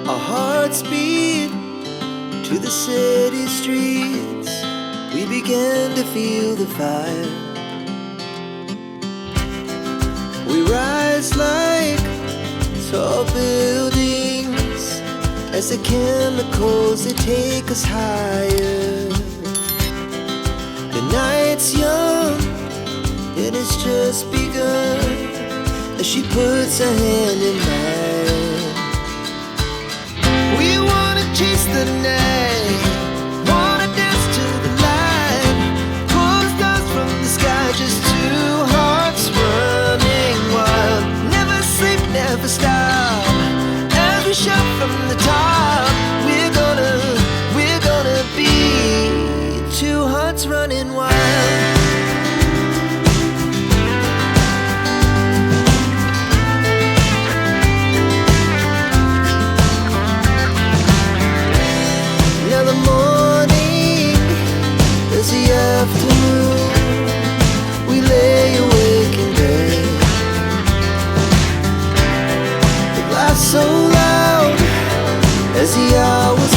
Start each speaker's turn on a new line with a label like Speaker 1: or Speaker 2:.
Speaker 1: Our hearts beat to the city streets. We began to feel the fire. We rise like tall buildings as the chemicals, they take us higher. The night's young and it's just begun as she puts her hand in mine. We wanna chase the night, wanna dance to the light, pull stars from the sky, just two hearts running wild. Never sleep, never stop, as we shout from the top. We're gonna be two hearts running wild. Now the morning is the afternoon. We lay awake in bed. The laughs so loud as the hours